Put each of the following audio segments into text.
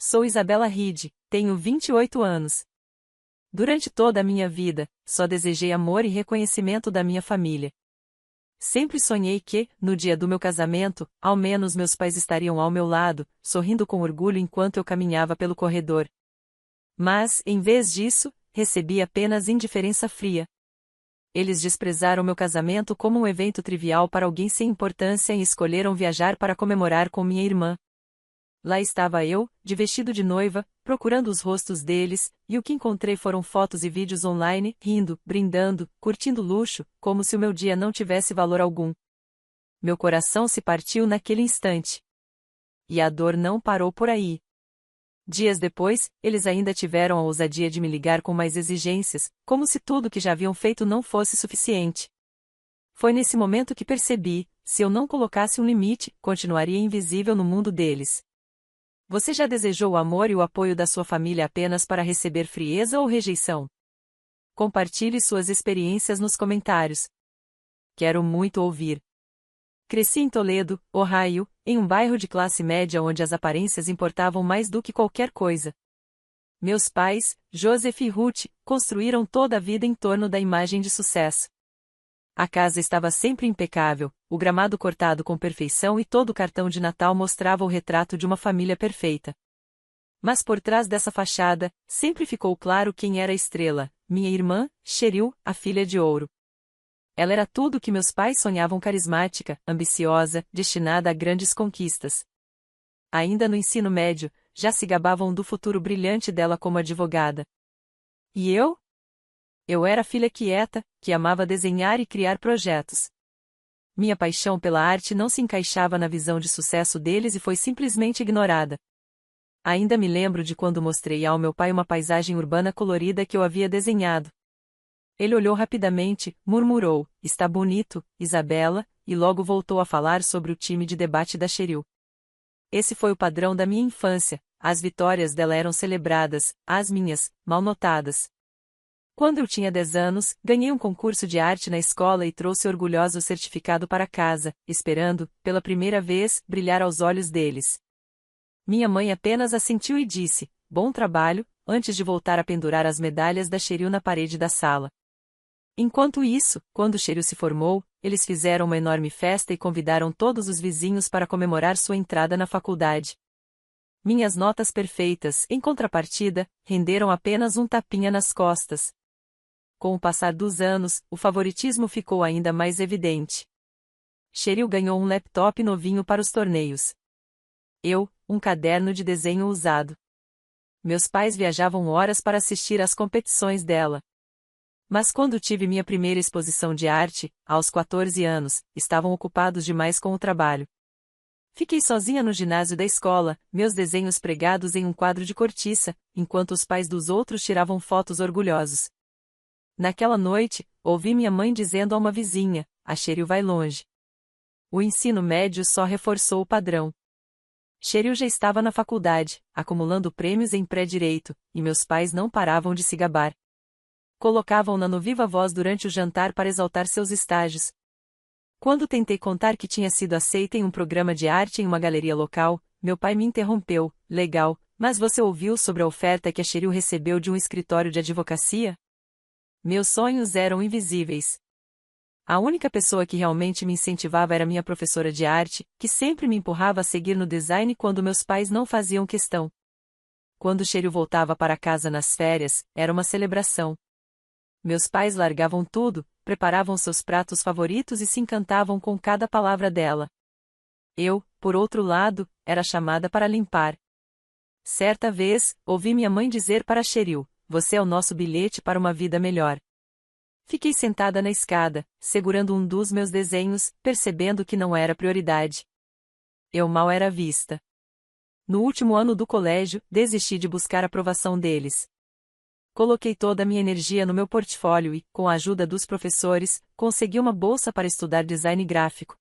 sou Isabela Ride, tenho 28 anos. Durante toda a minha vida, só desejei amor e reconhecimento da minha família. Sempre sonhei que, no dia do meu casamento, ao menos meus pais estariam ao meu lado, sorrindo com orgulho enquanto eu caminhava pelo corredor. Mas, em vez disso, recebi apenas indiferença fria. Eles desprezaram meu casamento como um evento trivial para alguém sem importância e escolheram viajar para comemorar com minha irmã. Lá estava eu, de vestido de noiva, procurando os rostos deles, e o que encontrei foram fotos e vídeos online, rindo, brindando, curtindo luxo, como se o meu dia não tivesse valor algum. Meu coração se partiu naquele instante. E a dor não parou por aí. Dias depois, eles ainda tiveram a ousadia de me ligar com mais exigências, como se tudo que já haviam feito não fosse suficiente. Foi nesse momento que percebi, se eu não colocasse um limite, continuaria invisível no mundo deles. Você já desejou o amor e o apoio da sua família apenas para receber frieza ou rejeição? Compartilhe suas experiências nos comentários. Quero muito ouvir. Cresci em Toledo, Ohio, em um bairro de classe média onde as aparências importavam mais do que qualquer coisa. Meus pais, Joseph e Ruth, construíram toda a vida em torno da imagem de sucesso. A casa estava sempre impecável, o gramado cortado com perfeição e todo o cartão de Natal mostrava o retrato de uma família perfeita. Mas por trás dessa fachada, sempre ficou claro quem era a estrela, minha irmã, Cheryl, a filha de ouro. Ela era tudo o que meus pais sonhavam: carismática, ambiciosa, destinada a grandes conquistas. Ainda no ensino médio, já se gabavam do futuro brilhante dela como advogada. E eu? Eu era a filha quieta, que amava desenhar e criar projetos. Minha paixão pela arte não se encaixava na visão de sucesso deles e foi simplesmente ignorada. Ainda me lembro de quando mostrei ao meu pai uma paisagem urbana colorida que eu havia desenhado. Ele olhou rapidamente, murmurou: "Está bonito, Isabela", e logo voltou a falar sobre o time de debate da Cheryl. Esse foi o padrão da minha infância: as vitórias dela eram celebradas, as minhas, mal notadas. Quando eu tinha 10 anos, ganhei um concurso de arte na escola e trouxe orgulhoso o certificado para casa, esperando, pela primeira vez, brilhar aos olhos deles. Minha mãe apenas assentiu e disse: "Bom trabalho", antes de voltar a pendurar as medalhas da Cheryl na parede da sala. Enquanto isso, quando Cheryl se formou, eles fizeram uma enorme festa e convidaram todos os vizinhos para comemorar sua entrada na faculdade. Minhas notas perfeitas, em contrapartida, renderam apenas um tapinha nas costas. Com o passar dos anos, o favoritismo ficou ainda mais evidente. Cheryl ganhou um laptop novinho para os torneios. Eu, um caderno de desenho usado. Meus pais viajavam horas para assistir às competições dela. Mas quando tive minha primeira exposição de arte, aos 14 anos, estavam ocupados demais com o trabalho. Fiquei sozinha no ginásio da escola, meus desenhos pregados em um quadro de cortiça, enquanto os pais dos outros tiravam fotos orgulhosos. Naquela noite, ouvi minha mãe dizendo a uma vizinha: "A Cheryl vai longe." O ensino médio só reforçou o padrão. Cheryl já estava na faculdade, acumulando prêmios em pré-direito, e meus pais não paravam de se gabar. Colocavam-na no viva voz durante o jantar para exaltar seus estágios. Quando tentei contar que tinha sido aceita em um programa de arte em uma galeria local, meu pai me interrompeu: "Legal, mas você ouviu sobre a oferta que a Cheryl recebeu de um escritório de advocacia?" Meus sonhos eram invisíveis. A única pessoa que realmente me incentivava era minha professora de arte, que sempre me empurrava a seguir no design quando meus pais não faziam questão. Quando Cheryl voltava para casa nas férias, era uma celebração. Meus pais largavam tudo, preparavam seus pratos favoritos e se encantavam com cada palavra dela. Eu, por outro lado, era chamada para limpar. Certa vez, ouvi minha mãe dizer para Cheryl: "Você é o nosso bilhete para uma vida melhor." Fiquei sentada na escada, segurando um dos meus desenhos, percebendo que não era prioridade. Eu mal era vista. No último ano do colégio, desisti de buscar a aprovação deles. Coloquei toda a minha energia no meu portfólio e, com a ajuda dos professores, consegui uma bolsa para estudar design gráfico.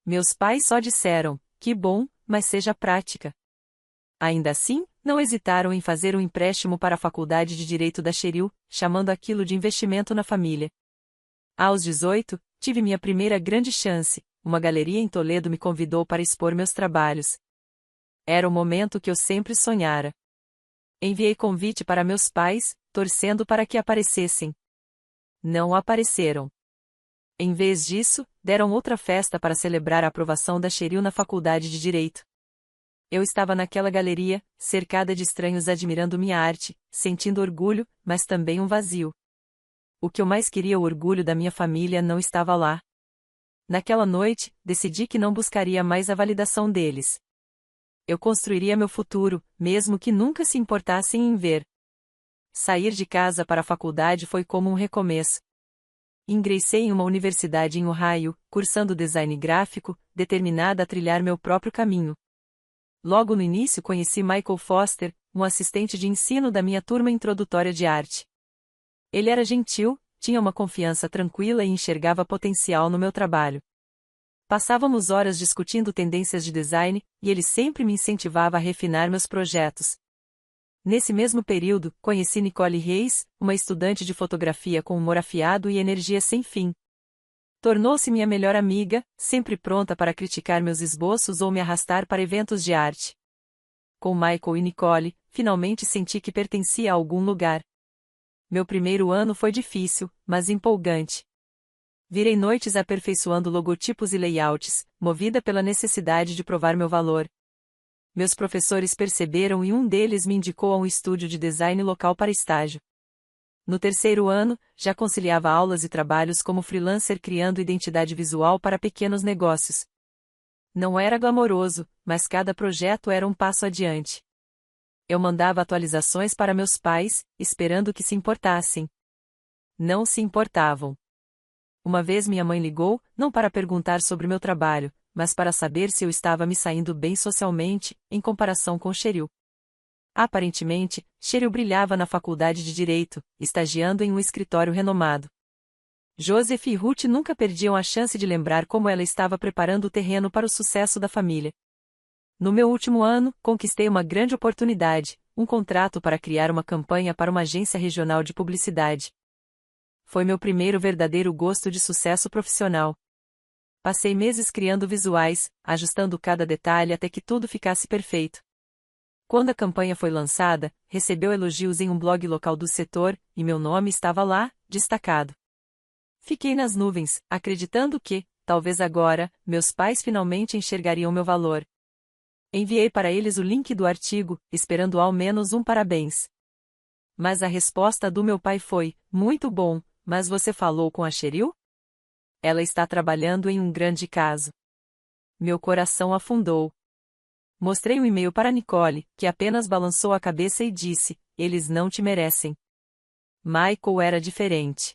Meus pais só disseram: "Que bom, mas seja prática." Ainda assim, não hesitaram em fazer um empréstimo para a faculdade de Direito da Cheryl, chamando aquilo de investimento na família. Aos 18, tive minha primeira grande chance: uma galeria em Toledo me convidou para expor meus trabalhos. Era o momento que eu sempre sonhara. Enviei convite para meus pais, torcendo para que aparecessem. Não apareceram. Em vez disso, deram outra festa para celebrar a aprovação da Cheryl na faculdade de Direito. Eu estava naquela galeria, cercada de estranhos admirando minha arte, sentindo orgulho, mas também um vazio. O que eu mais queria, o orgulho da minha família, não estava lá. Naquela noite, decidi que não buscaria mais a validação deles. Eu construiria meu futuro, mesmo que nunca se importassem em ver. Sair de casa para a faculdade foi como um recomeço. Ingressei em uma universidade em Ohio, cursando design gráfico, determinada a trilhar meu próprio caminho. Logo no início conheci Michael Foster, um assistente de ensino da minha turma introdutória de arte. Ele era gentil, tinha uma confiança tranquila e enxergava potencial no meu trabalho. Passávamos horas discutindo tendências de design, e ele sempre me incentivava a refinar meus projetos. Nesse mesmo período, conheci Nicole Reis, uma estudante de fotografia com humor afiado e energia sem fim. Tornou-se minha melhor amiga, sempre pronta para criticar meus esboços ou me arrastar para eventos de arte. Com Michael e Nicole, finalmente senti que pertencia a algum lugar. Meu primeiro ano foi difícil, mas empolgante. Virei noites aperfeiçoando logotipos e layouts, movida pela necessidade de provar meu valor. Meus professores perceberam e um deles me indicou a um estúdio de design local para estágio. No terceiro ano, já conciliava aulas e trabalhos como freelancer criando identidade visual para pequenos negócios. Não era glamouroso, mas cada projeto era um passo adiante. Eu mandava atualizações para meus pais, esperando que se importassem. Não se importavam. Uma vez minha mãe ligou, não para perguntar sobre meu trabalho, mas para saber se eu estava me saindo bem socialmente, em comparação com Cheryl. Aparentemente, Cheryl brilhava na faculdade de Direito, estagiando em um escritório renomado. Joseph e Ruth nunca perdiam a chance de lembrar como ela estava preparando o terreno para o sucesso da família. No meu último ano, conquistei uma grande oportunidade, um contrato para criar uma campanha para uma agência regional de publicidade. Foi meu primeiro verdadeiro gosto de sucesso profissional. Passei meses criando visuais, ajustando cada detalhe até que tudo ficasse perfeito. Quando a campanha foi lançada, recebeu elogios em um blog local do setor, e meu nome estava lá, destacado. Fiquei nas nuvens, acreditando que, talvez agora, meus pais finalmente enxergariam meu valor. Enviei para eles o link do artigo, esperando ao menos um parabéns. Mas a resposta do meu pai foi: muito bom, mas você falou com a Cheryl? Ela está trabalhando em um grande caso. Meu coração afundou. Mostrei um e-mail para Nicole, que apenas balançou a cabeça e disse: eles não te merecem. Michael era diferente.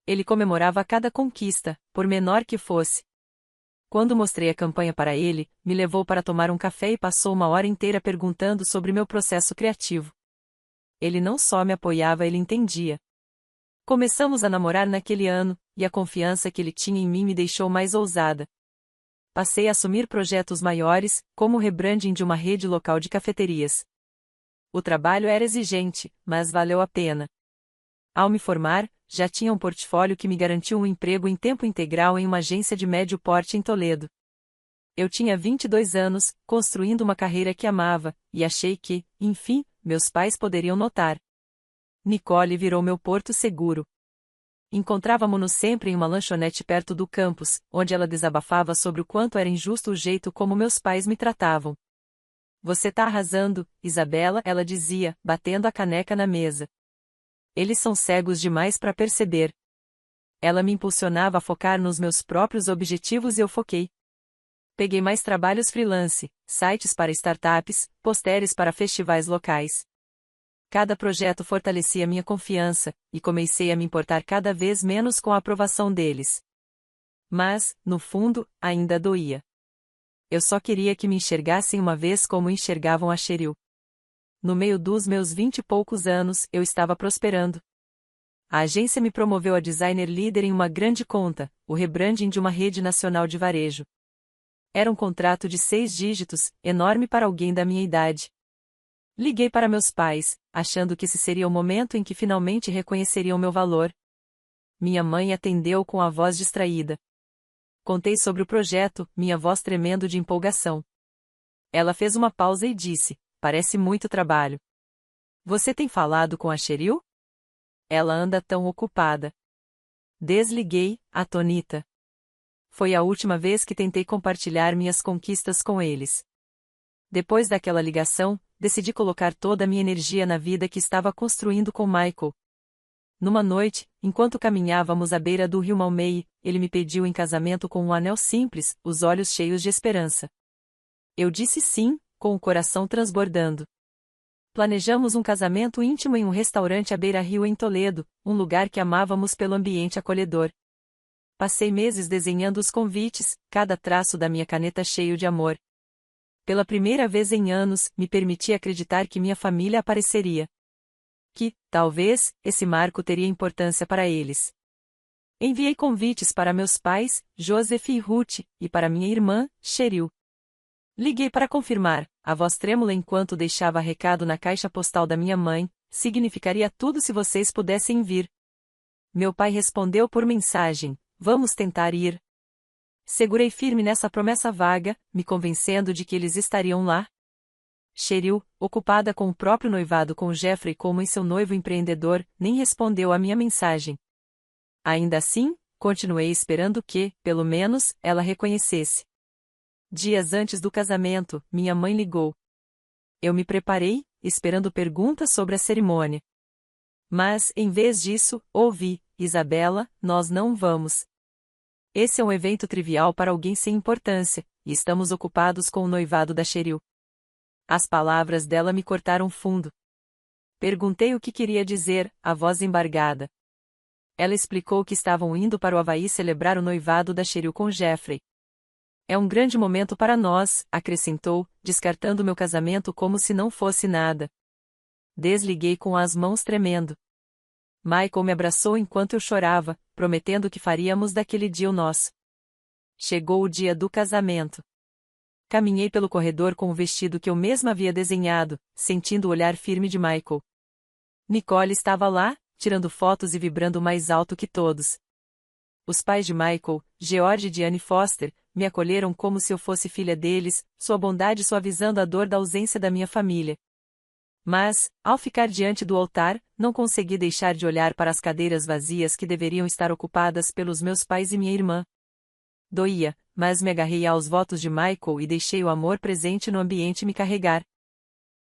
Ele comemorava cada conquista, por menor que fosse. Quando mostrei a campanha para ele, me levou para tomar um café e passou uma hora inteira perguntando sobre meu processo criativo. Ele não só me apoiava, ele entendia. Começamos a namorar naquele ano, e a confiança que ele tinha em mim me deixou mais ousada. Passei a assumir projetos maiores, como o rebranding de uma rede local de cafeterias. O trabalho era exigente, mas valeu a pena. Ao me formar, já tinha um portfólio que me garantiu um emprego em tempo integral em uma agência de médio porte em Toledo. Eu tinha 22 anos, construindo uma carreira que amava, e achei que, enfim, meus pais poderiam notar. Nicole virou meu porto seguro. Encontrávamo-nos sempre em uma lanchonete perto do campus, onde ela desabafava sobre o quanto era injusto o jeito como meus pais me tratavam. Você tá arrasando, Isabela, ela dizia, batendo a caneca na mesa. Eles são cegos demais para perceber. Ela me impulsionava a focar nos meus próprios objetivos e eu foquei. Peguei mais trabalhos freelance, sites para startups, posters para festivais locais. Cada projeto fortalecia minha confiança, e comecei a me importar cada vez menos com a aprovação deles. Mas, no fundo, ainda doía. Eu só queria que me enxergassem uma vez como enxergavam a Cheryl. No meio dos meus 20 e poucos anos, eu estava prosperando. A agência me promoveu a designer líder em uma grande conta, o rebranding de uma rede nacional de varejo. Era um contrato de 6 dígitos, enorme para alguém da minha idade. Liguei para meus pais, achando que esse seria o momento em que finalmente reconheceriam meu valor. Minha mãe atendeu com a voz distraída. Contei sobre o projeto, minha voz tremendo de empolgação. Ela fez uma pausa e disse: parece muito trabalho. Você tem falado com a Cheryl? Ela anda tão ocupada. Desliguei, atonita. Foi a última vez que tentei compartilhar minhas conquistas com eles. Depois daquela ligação, decidi colocar toda a minha energia na vida que estava construindo com Michael. Numa noite, enquanto caminhávamos à beira do rio Maumee, ele me pediu em casamento com um anel simples, os olhos cheios de esperança. Eu disse sim, com o coração transbordando. Planejamos um casamento íntimo em um restaurante à beira-rio em Toledo, um lugar que amávamos pelo ambiente acolhedor. Passei meses desenhando os convites, cada traço da minha caneta cheio de amor. Pela primeira vez em anos, me permiti acreditar que minha família apareceria. Que, talvez, esse marco teria importância para eles. Enviei convites para meus pais, Joseph e Ruth, e para minha irmã, Cheryl. Liguei para confirmar, a voz trêmula enquanto deixava recado na caixa postal da minha mãe: significaria tudo se vocês pudessem vir. Meu pai respondeu por mensagem: vamos tentar ir. Segurei firme nessa promessa vaga, me convencendo de que eles estariam lá. Cheryl, ocupada com o próprio noivado com Jeffrey como em seu noivo empreendedor, nem respondeu à minha mensagem. Ainda assim, continuei esperando que, pelo menos, ela reconhecesse. Dias antes do casamento, minha mãe ligou. Eu me preparei, esperando perguntas sobre a cerimônia. Mas, em vez disso, ouvi: Isabela, nós não vamos. Esse é um evento trivial para alguém sem importância, e estamos ocupados com o noivado da Cheryl. As palavras dela me cortaram fundo. Perguntei o que queria dizer, a voz embargada. Ela explicou que estavam indo para o Havaí celebrar o noivado da Cheryl com Jeffrey. É um grande momento para nós, acrescentou, descartando meu casamento como se não fosse nada. Desliguei com as mãos tremendo. Michael me abraçou enquanto eu chorava, prometendo que faríamos daquele dia o nosso. Chegou o dia do casamento. Caminhei pelo corredor com o vestido que eu mesma havia desenhado, sentindo o olhar firme de Michael. Nicole estava lá, tirando fotos e vibrando mais alto que todos. Os pais de Michael, George e Diane Foster, me acolheram como se eu fosse filha deles, sua bondade suavizando a dor da ausência da minha família. Mas, ao ficar diante do altar, não consegui deixar de olhar para as cadeiras vazias que deveriam estar ocupadas pelos meus pais e minha irmã. Doía, mas me agarrei aos votos de Michael e deixei o amor presente no ambiente me carregar.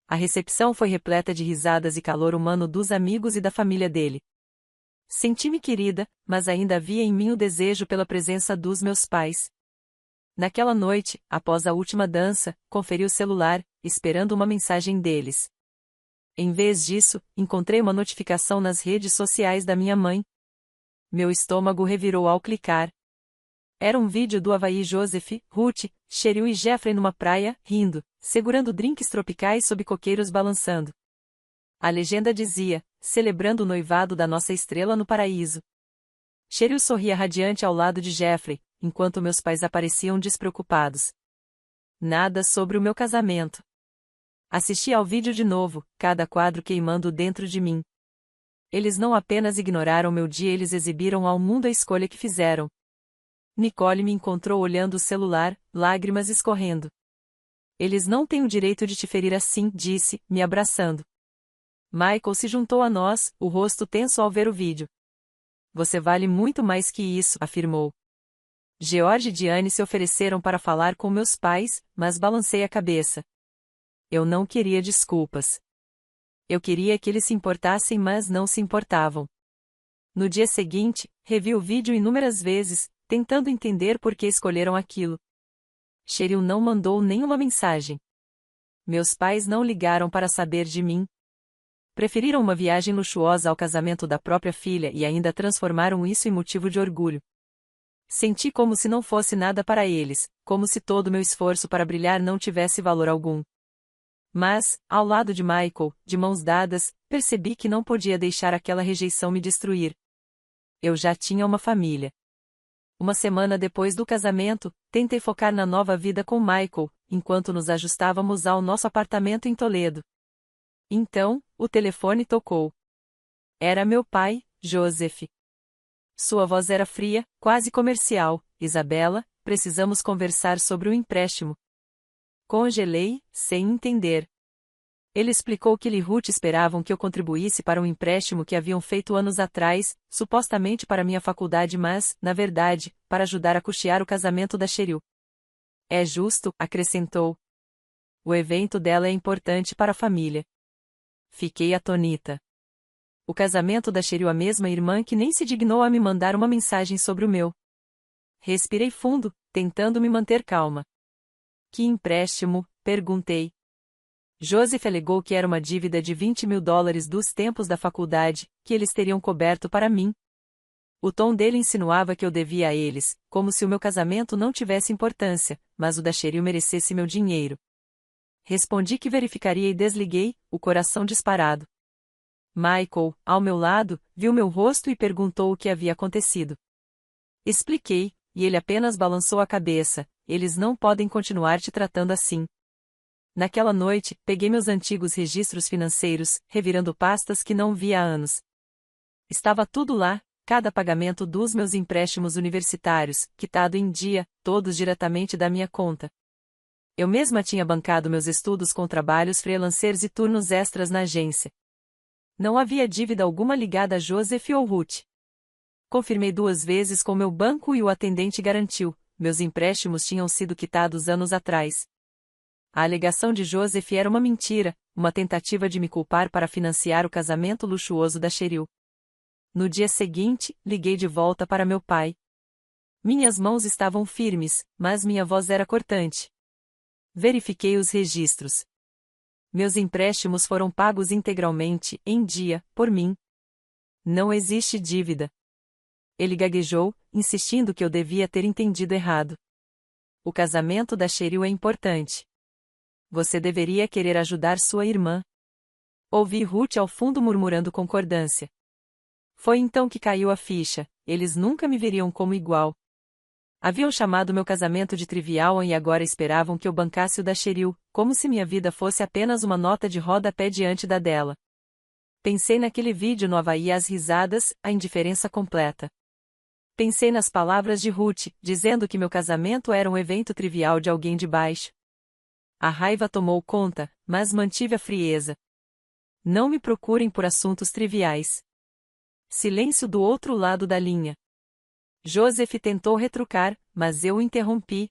A recepção foi repleta de risadas e calor humano dos amigos e da família dele. Senti-me querida, mas ainda havia em mim o desejo pela presença dos meus pais. Naquela noite, após a última dança, conferi o celular, esperando uma mensagem deles. Em vez disso, encontrei uma notificação nas redes sociais da minha mãe. Meu estômago revirou ao clicar. Era um vídeo do Havaí: Joseph, Ruth, Cheryl e Jeffrey numa praia, rindo, segurando drinks tropicais sob coqueiros balançando. A legenda dizia: celebrando o noivado da nossa estrela no paraíso. Cheryl sorria radiante ao lado de Jeffrey, enquanto meus pais apareciam despreocupados. Nada sobre o meu casamento. Assisti ao vídeo de novo, cada quadro queimando dentro de mim. Eles não apenas ignoraram meu dia, eles exibiram ao mundo a escolha que fizeram. Nicole me encontrou olhando o celular, lágrimas escorrendo. Eles não têm o direito de te ferir assim, disse, me abraçando. Michael se juntou a nós, o rosto tenso ao ver o vídeo. Você vale muito mais que isso, afirmou. George e Diane se ofereceram para falar com meus pais, mas balancei a cabeça. Eu não queria desculpas. Eu queria que eles se importassem, mas não se importavam. No dia seguinte, revi o vídeo inúmeras vezes, tentando entender por que escolheram aquilo. Cheryl não mandou nenhuma mensagem. Meus pais não ligaram para saber de mim. Preferiram uma viagem luxuosa ao casamento da própria filha e ainda transformaram isso em motivo de orgulho. Senti como se não fosse nada para eles, como se todo meu esforço para brilhar não tivesse valor algum. Mas, ao lado de Michael, de mãos dadas, percebi que não podia deixar aquela rejeição me destruir. Eu já tinha uma família. Uma semana depois do casamento, tentei focar na nova vida com Michael, enquanto nos ajustávamos ao nosso apartamento em Toledo. Então, o telefone tocou. Era meu pai, Joseph. Sua voz era fria, quase comercial. Isabela, precisamos conversar sobre o empréstimo. Congelei, sem entender. Ele explicou que ele e Ruth esperavam que eu contribuísse para um empréstimo que haviam feito anos atrás, supostamente para minha faculdade, mas, na verdade, para ajudar a custear o casamento da Cheryl. É justo, acrescentou. O evento dela é importante para a família. Fiquei atônita. O casamento da Cheryl, a mesma irmã que nem se dignou a me mandar uma mensagem sobre o meu. Respirei fundo, tentando me manter calma. Que empréstimo? Perguntei. Joseph alegou que era uma dívida de $20.000 dos tempos da faculdade, que eles teriam coberto para mim. O tom dele insinuava que eu devia a eles, como se o meu casamento não tivesse importância, mas o da Cheryl merecesse meu dinheiro. Respondi que verificaria e desliguei, o coração disparado. Michael, ao meu lado, viu meu rosto e perguntou o que havia acontecido. Expliquei, e ele apenas balançou a cabeça. Eles não podem continuar te tratando assim. Naquela noite, peguei meus antigos registros financeiros, revirando pastas que não via há anos. Estava tudo lá, cada pagamento dos meus empréstimos universitários, quitado em dia, todos diretamente da minha conta. Eu mesma tinha bancado meus estudos com trabalhos freelancers e turnos extras na agência. Não havia dívida alguma ligada a Joseph ou Ruth. Confirmei 2 vezes com meu banco e o atendente garantiu, meus empréstimos tinham sido quitados anos atrás. A alegação de Joseph era uma mentira, uma tentativa de me culpar para financiar o casamento luxuoso da Cheryl. No dia seguinte, liguei de volta para meu pai. Minhas mãos estavam firmes, mas minha voz era cortante. Verifiquei os registros. Meus empréstimos foram pagos integralmente, em dia, por mim. Não existe dívida. Ele gaguejou, insistindo que eu devia ter entendido errado. O casamento da Cheryl é importante. Você deveria querer ajudar sua irmã. Ouvi Ruth ao fundo murmurando concordância. Foi então que caiu a ficha, eles nunca me veriam como igual. Haviam chamado meu casamento de trivial e agora esperavam que eu bancasse o da Cheryl, como se minha vida fosse apenas uma nota de rodapé diante da dela. Pensei naquele vídeo no Havaí, as risadas, a indiferença completa. Pensei nas palavras de Ruth, dizendo que meu casamento era um evento trivial de alguém de baixo. A raiva tomou conta, mas mantive a frieza. Não me procurem por assuntos triviais. Silêncio do outro lado da linha. Joseph tentou retrucar, mas eu o interrompi.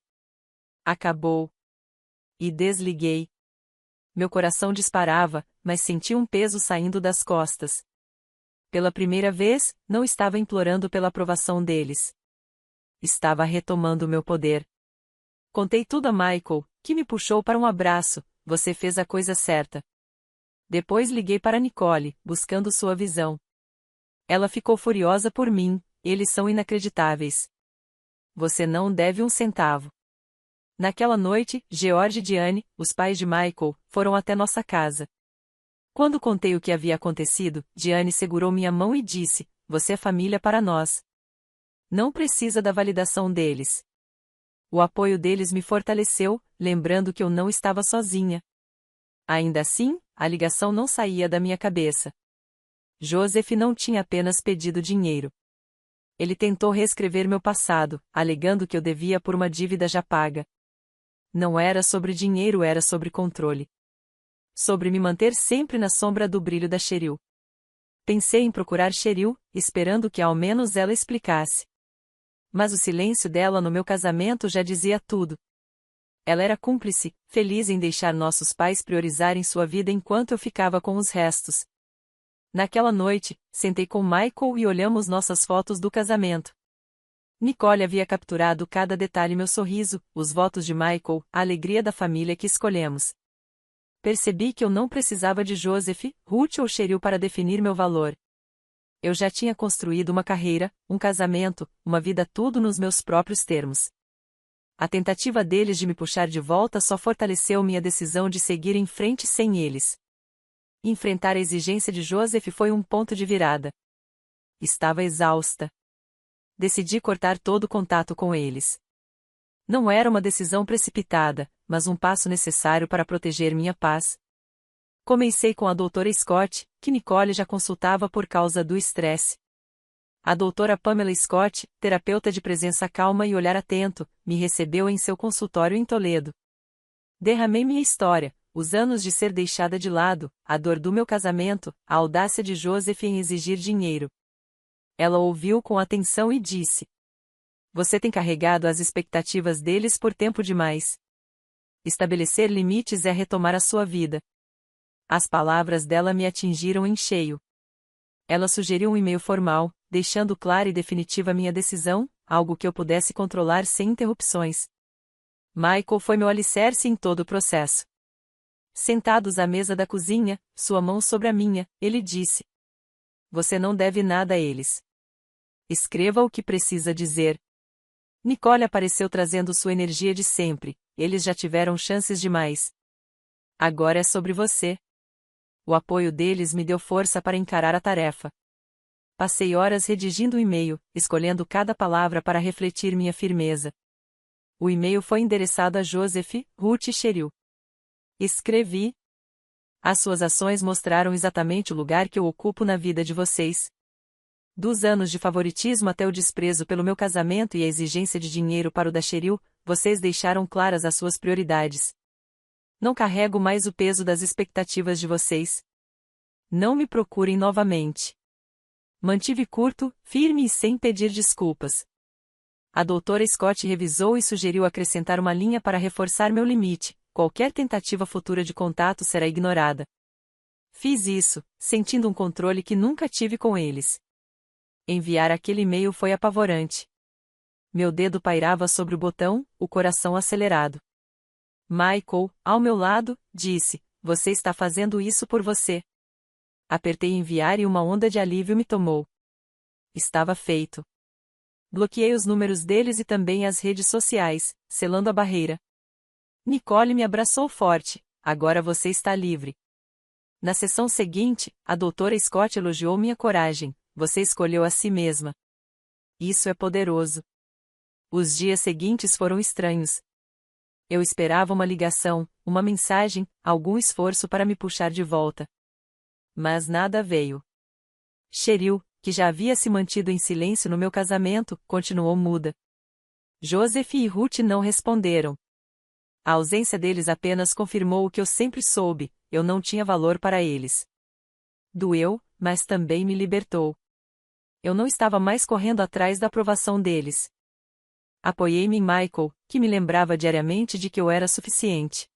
Acabou. E desliguei. Meu coração disparava, mas senti um peso saindo das costas. Pela primeira vez, não estava implorando pela aprovação deles. Estava retomando meu poder. Contei tudo a Michael, que me puxou para um abraço. Você fez a coisa certa. Depois liguei para Nicole, buscando sua visão. Ela ficou furiosa por mim, eles são inacreditáveis. Você não deve um centavo. Naquela noite, George e Diane, os pais de Michael, foram até nossa casa. Quando contei o que havia acontecido, Diane segurou minha mão e disse, você é família para nós. Não precisa da validação deles. O apoio deles me fortaleceu, lembrando que eu não estava sozinha. Ainda assim, a ligação não saía da minha cabeça. Joseph não tinha apenas pedido dinheiro. Ele tentou reescrever meu passado, alegando que eu devia por uma dívida já paga. Não era sobre dinheiro, era sobre controle. Sobre me manter sempre na sombra do brilho da Cheryl. Pensei em procurar Cheryl, esperando que ao menos ela explicasse. Mas o silêncio dela no meu casamento já dizia tudo. Ela era cúmplice, feliz em deixar nossos pais priorizarem sua vida enquanto eu ficava com os restos. Naquela noite, sentei com Michael e olhamos nossas fotos do casamento. Nicole havia capturado cada detalhe: meu sorriso, os votos de Michael, a alegria da família que escolhemos. Percebi que eu não precisava de Joseph, Ruth ou Cheryl para definir meu valor. Eu já tinha construído uma carreira, um casamento, uma vida, tudo nos meus próprios termos. A tentativa deles de me puxar de volta só fortaleceu minha decisão de seguir em frente sem eles. Enfrentar a exigência de Joseph foi um ponto de virada. Estava exausta. Decidi cortar todo contato com eles. Não era uma decisão precipitada, mas um passo necessário para proteger minha paz. Comecei com a doutora Scott, que Nicole já consultava por causa do estresse. A doutora Pamela Scott, terapeuta de presença calma e olhar atento, me recebeu em seu consultório em Toledo. Derramei minha história, os anos de ser deixada de lado, a dor do meu casamento, a audácia de Joseph em exigir dinheiro. Ela ouviu com atenção e disse: Você tem carregado as expectativas deles por tempo demais. Estabelecer limites é retomar a sua vida. As palavras dela me atingiram em cheio. Ela sugeriu um e-mail formal, deixando clara e definitiva minha decisão, algo que eu pudesse controlar sem interrupções. Michael foi meu alicerce em todo o processo. Sentados à mesa da cozinha, sua mão sobre a minha, ele disse: Você não deve nada a eles. Escreva o que precisa dizer. Nicole apareceu trazendo sua energia de sempre, eles já tiveram chances demais. Agora é sobre você. O apoio deles me deu força para encarar a tarefa. Passei horas redigindo o e-mail, escolhendo cada palavra para refletir minha firmeza. O e-mail foi endereçado a Joseph, Ruth e Cheryl. Escrevi: As suas ações mostraram exatamente o lugar que eu ocupo na vida de vocês. Dos anos de favoritismo até o desprezo pelo meu casamento e a exigência de dinheiro para o da Cheryl, vocês deixaram claras as suas prioridades. Não carrego mais o peso das expectativas de vocês. Não me procurem novamente. Mantive curto, firme e sem pedir desculpas. A doutora Scott revisou e sugeriu acrescentar uma linha para reforçar meu limite: qualquer tentativa futura de contato será ignorada. Fiz isso, sentindo um controle que nunca tive com eles. Enviar aquele e-mail foi apavorante. Meu dedo pairava sobre o botão, o coração acelerado. Michael, ao meu lado, disse: Você está fazendo isso por você. Apertei enviar e uma onda de alívio me tomou. Estava feito. Bloqueei os números deles e também as redes sociais, selando a barreira. Nicole me abraçou forte: Agora você está livre. Na sessão seguinte, a doutora Scott elogiou minha coragem: Você escolheu a si mesma. Isso é poderoso. Os dias seguintes foram estranhos. Eu esperava uma ligação, uma mensagem, algum esforço para me puxar de volta. Mas nada veio. Cheryl, que já havia se mantido em silêncio no meu casamento, continuou muda. Joseph e Ruth não responderam. A ausência deles apenas confirmou o que eu sempre soube: eu não tinha valor para eles. Doeu, mas também me libertou. Eu não estava mais correndo atrás da aprovação deles. Apoiei-me em Michael, que me lembrava diariamente de que eu era suficiente.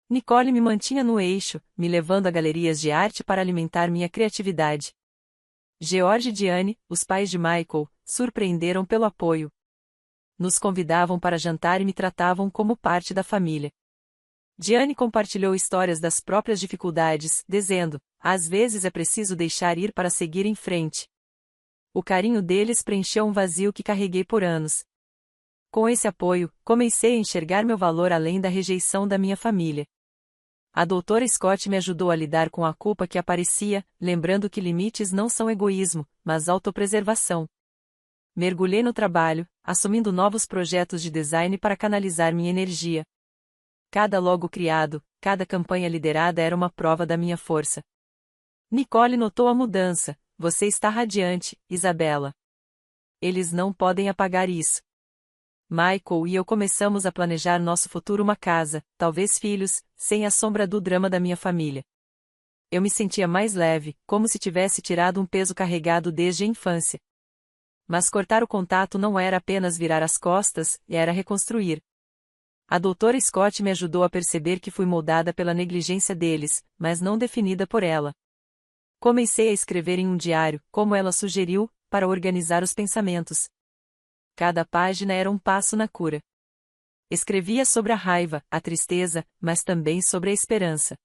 Nicole me mantinha no eixo, me levando a galerias de arte para alimentar minha criatividade. George e Diane, os pais de Michael, surpreenderam pelo apoio. Nos convidavam para jantar e me tratavam como parte da família. Diane compartilhou histórias das próprias dificuldades, dizendo: Às vezes é preciso deixar ir para seguir em frente. O carinho deles preencheu um vazio que carreguei por anos. Com esse apoio, comecei a enxergar meu valor além da rejeição da minha família. A doutora Scott me ajudou a lidar com a culpa que aparecia, lembrando que limites não são egoísmo, mas autopreservação. Mergulhei no trabalho, assumindo novos projetos de design para canalizar minha energia. Cada logo criado, cada campanha liderada era uma prova da minha força. Nicole notou a mudança: Você está radiante, Isabela. Eles não podem apagar isso. Michael e eu começamos a planejar nosso futuro: uma casa, talvez filhos, sem a sombra do drama da minha família. Eu me sentia mais leve, como se tivesse tirado um peso carregado desde a infância. Mas cortar o contato não era apenas virar as costas, era reconstruir. A doutora Scott me ajudou a perceber que fui moldada pela negligência deles, mas não definida por ela. Comecei a escrever em um diário, como ela sugeriu, para organizar os pensamentos. Cada página era um passo na cura. Escrevia sobre a raiva, a tristeza, mas também sobre a esperança.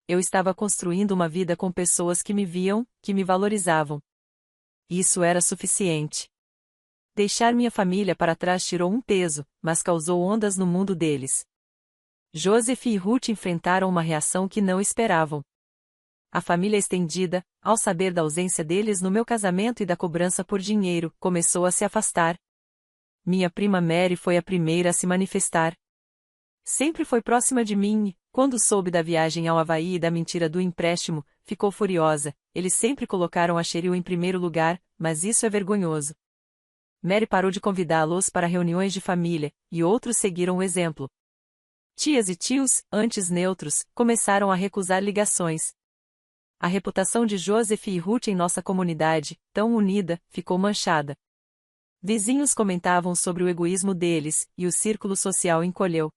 Eu estava construindo uma vida com pessoas que me viam, que me valorizavam. Isso era suficiente. Deixar minha família para trás tirou um peso, mas causou ondas no mundo deles. Joseph e Ruth enfrentaram uma reação que não esperavam. A família estendida, ao saber da ausência deles no meu casamento e da cobrança por dinheiro, começou a se afastar. Minha prima Mary foi a primeira a se manifestar. Sempre foi próxima de mim e, quando soube da viagem ao Havaí e da mentira do empréstimo, ficou furiosa. Eles sempre colocaram a Cheryl em primeiro lugar, mas isso é vergonhoso. Mary parou de convidá-los para reuniões de família, e outros seguiram o exemplo. Tias e tios, antes neutros, começaram a recusar ligações. A reputação de Joseph e Ruth em nossa comunidade, tão unida, ficou manchada. Vizinhos comentavam sobre o egoísmo deles, e o círculo social encolheu.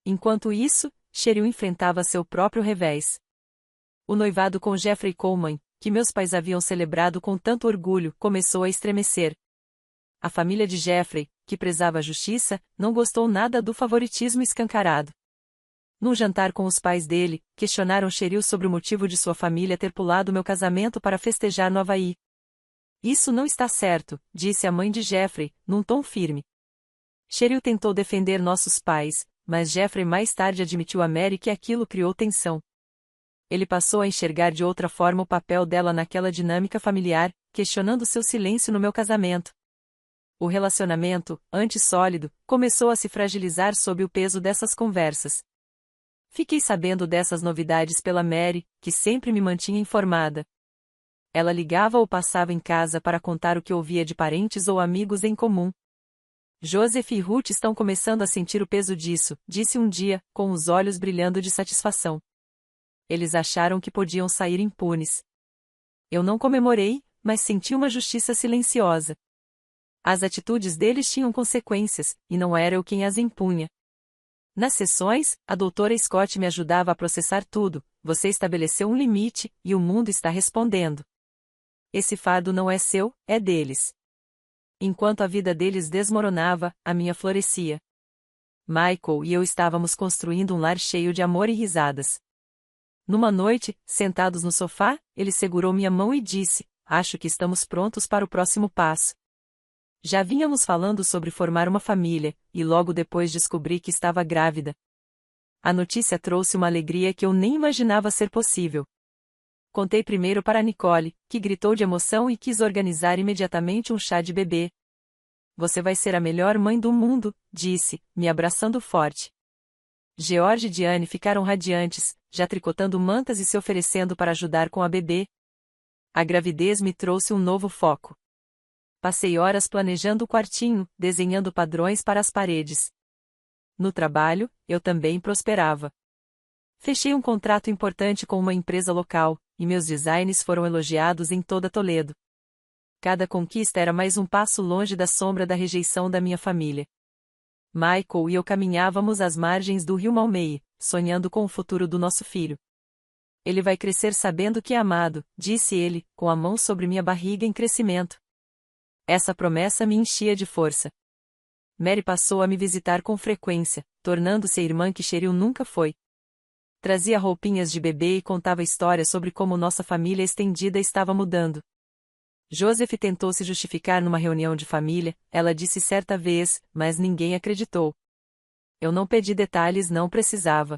Enquanto isso, Cheryl enfrentava seu próprio revés. O noivado com Jeffrey Coleman, que meus pais haviam celebrado com tanto orgulho, começou a estremecer. A família de Jeffrey, que prezava a justiça, não gostou nada do favoritismo escancarado. Num jantar com os pais dele, questionaram Cheryl sobre o motivo de sua família ter pulado meu casamento para festejar no Havaí. Isso não está certo, disse a mãe de Jeffrey, num tom firme. Cheryl tentou defender nossos pais, mas Jeffrey mais tarde admitiu a Mary que aquilo criou tensão. Ele passou a enxergar de outra forma o papel dela naquela dinâmica familiar, questionando seu silêncio no meu casamento. O relacionamento, antes sólido, começou a se fragilizar sob o peso dessas conversas. Fiquei sabendo dessas novidades pela Mary, que sempre me mantinha informada. Ela ligava ou passava em casa para contar o que ouvia de parentes ou amigos em comum. Joseph e Ruth estão começando a sentir o peso disso, disse um dia, com os olhos brilhando de satisfação. Eles acharam que podiam sair impunes. Eu não comemorei, mas senti uma justiça silenciosa. As atitudes deles tinham consequências, e não era eu quem as impunha. Nas sessões, a doutora Scott me ajudava a processar tudo. Você estabeleceu um limite, e o mundo está respondendo. Esse fardo não é seu, é deles. Enquanto a vida deles desmoronava, a minha florescia. Michael e eu estávamos construindo um lar cheio de amor e risadas. Numa noite, sentados no sofá, ele segurou minha mão e disse: acho que estamos prontos para o próximo passo. Já vínhamos falando sobre formar uma família, e logo depois descobri que estava grávida. A notícia trouxe uma alegria que eu nem imaginava ser possível. Contei primeiro para Nicole, que gritou de emoção e quis organizar imediatamente um chá de bebê. Você vai ser a melhor mãe do mundo, disse, me abraçando forte. George e Diane ficaram radiantes, já tricotando mantas e se oferecendo para ajudar com a bebê. A gravidez me trouxe um novo foco. Passei horas planejando o quartinho, desenhando padrões para as paredes. No trabalho, eu também prosperava. Fechei um contrato importante com uma empresa local, e meus designs foram elogiados em toda Toledo. Cada conquista era mais um passo longe da sombra da rejeição da minha família. Michael e eu caminhávamos às margens do rio Maumee, sonhando com o futuro do nosso filho. Ele vai crescer sabendo que é amado, disse ele, com a mão sobre minha barriga em crescimento. Essa promessa me enchia de força. Mary passou a me visitar com frequência, tornando-se a irmã que Cheryl nunca foi. Trazia roupinhas de bebê e contava histórias sobre como nossa família estendida estava mudando. Joseph tentou se justificar numa reunião de família, ela disse certa vez, mas ninguém acreditou. Eu não pedi detalhes, não precisava.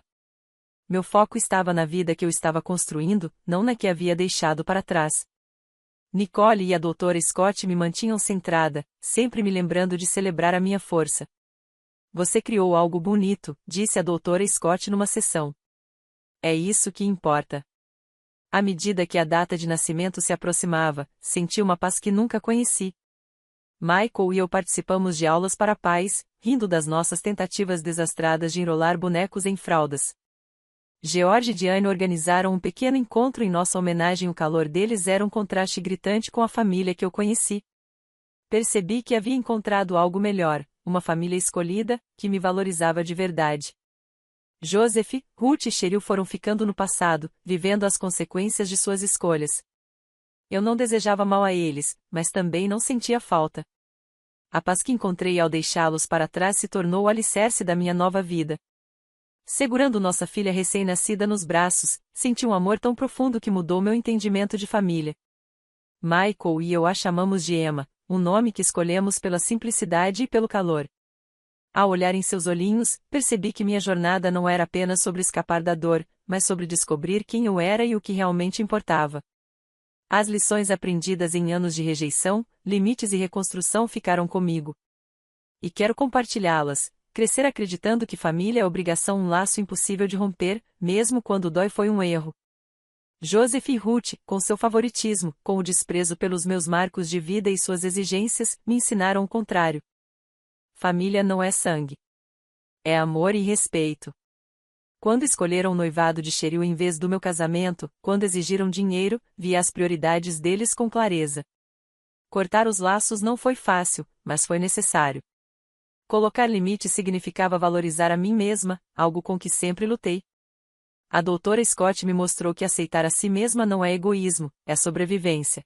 Meu foco estava na vida que eu estava construindo, não na que havia deixado para trás. Nicole e a doutora Scott me mantinham centrada, sempre me lembrando de celebrar a minha força. Você criou algo bonito, disse a doutora Scott numa sessão. É isso que importa. À medida que a data de nascimento se aproximava, senti uma paz que nunca conheci. Michael e eu participamos de aulas para pais, rindo das nossas tentativas desastradas de enrolar bonecos em fraldas. George e Diane organizaram um pequeno encontro em nossa homenagem. O calor deles era um contraste gritante com a família que eu conheci. Percebi que havia encontrado algo melhor, uma família escolhida, que me valorizava de verdade. Joseph, Ruth e Cheryl foram ficando no passado, vivendo as consequências de suas escolhas. Eu não desejava mal a eles, mas também não sentia falta. A paz que encontrei ao deixá-los para trás se tornou o alicerce da minha nova vida. Segurando nossa filha recém-nascida nos braços, senti um amor tão profundo que mudou meu entendimento de família. Michael e eu a chamamos de Emma, um nome que escolhemos pela simplicidade e pelo calor. Ao olhar em seus olhinhos, percebi que minha jornada não era apenas sobre escapar da dor, mas sobre descobrir quem eu era e o que realmente importava. As lições aprendidas em anos de rejeição, limites e reconstrução ficaram comigo. E quero compartilhá-las. Crescer acreditando que família é obrigação, um laço impossível de romper, mesmo quando dói, foi um erro. Joseph e Ruth, com seu favoritismo, com o desprezo pelos meus marcos de vida e suas exigências, me ensinaram o contrário. Família não é sangue. é amor e respeito. Quando escolheram o noivado de Cheryl em vez do meu casamento, quando exigiram dinheiro, vi as prioridades deles com clareza. Cortar os laços não foi fácil, mas foi necessário. Colocar limites significava valorizar a mim mesma, algo com que sempre lutei. A doutora Scott me mostrou que aceitar a si mesma não é egoísmo, é sobrevivência.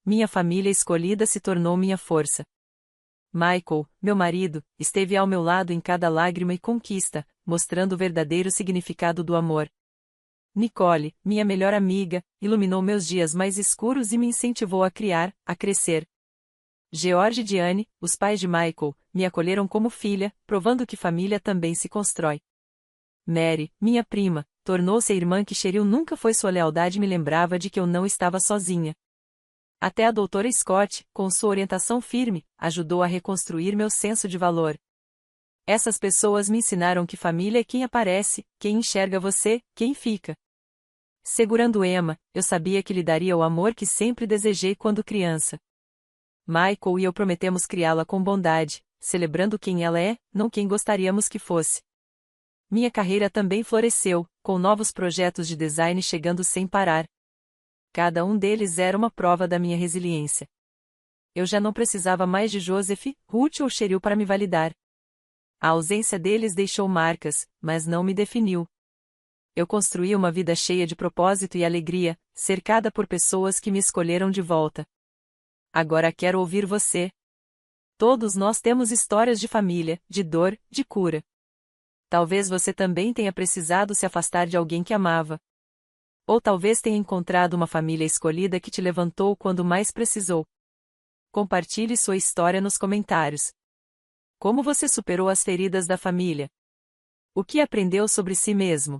Minha família escolhida se tornou minha força. Michael, meu marido, esteve ao meu lado em cada lágrima e conquista, mostrando o verdadeiro significado do amor. Nicole, minha melhor amiga, iluminou meus dias mais escuros e me incentivou a criar, a crescer. George e Diane, os pais de Michael, me acolheram como filha, provando que família também se constrói. Mary, minha prima, tornou-se a irmã que Cheryl nunca foi, sua lealdade me lembrava de que eu não estava sozinha. Até a doutora Scott, com sua orientação firme, ajudou a reconstruir meu senso de valor. Essas pessoas me ensinaram que família é quem aparece, quem enxerga você, quem fica. Segurando Emma, eu sabia que lhe daria o amor que sempre desejei quando criança. Michael e eu prometemos criá-la com bondade, celebrando quem ela é, não quem gostaríamos que fosse. Minha carreira também floresceu, com novos projetos de design chegando sem parar. Cada um deles era uma prova da minha resiliência. Eu já não precisava mais de Joseph, Ruth ou Cheryl para me validar. A ausência deles deixou marcas, mas não me definiu. Eu construí uma vida cheia de propósito e alegria, cercada por pessoas que me escolheram de volta. Agora quero ouvir você. Todos nós temos histórias de família, de dor, de cura. Talvez você também tenha precisado se afastar de alguém que amava. Ou talvez tenha encontrado uma família escolhida que te levantou quando mais precisou. Compartilhe sua história nos comentários. Como você superou as feridas da família? O que aprendeu sobre si mesmo?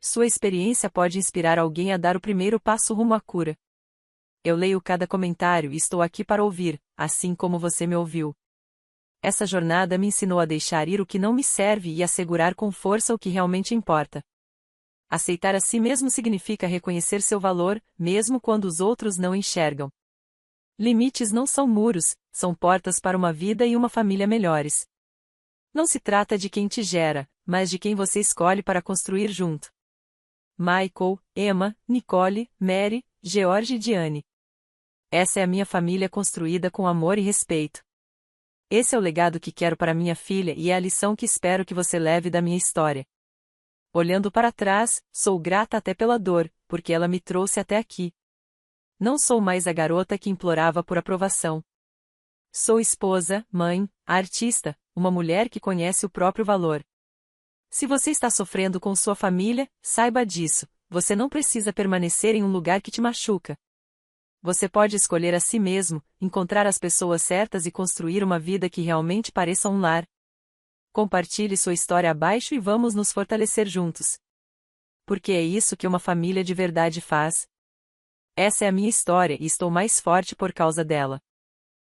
Sua experiência pode inspirar alguém a dar o primeiro passo rumo à cura. Eu leio cada comentário e estou aqui para ouvir, assim como você me ouviu. Essa jornada me ensinou a deixar ir o que não me serve e a segurar com força o que realmente importa. Aceitar a si mesmo significa reconhecer seu valor, mesmo quando os outros não enxergam. Limites não são muros, são portas para uma vida e uma família melhores. Não se trata de quem te gera, mas de quem você escolhe para construir junto. Michael, Emma, Nicole, Mary, George e Diane. Essa é a minha família construída com amor e respeito. Esse é o legado que quero para minha filha e é a lição que espero que você leve da minha história. Olhando para trás, sou grata até pela dor, porque ela me trouxe até aqui. Não sou mais a garota que implorava por aprovação. Sou esposa, mãe, artista, uma mulher que conhece o próprio valor. Se você está sofrendo com sua família, saiba disso, você não precisa permanecer em um lugar que te machuca. Você pode escolher a si mesmo, encontrar as pessoas certas e construir uma vida que realmente pareça um lar. Compartilhe sua história abaixo e vamos nos fortalecer juntos. Porque é isso que uma família de verdade faz. Essa é a minha história e estou mais forte por causa dela.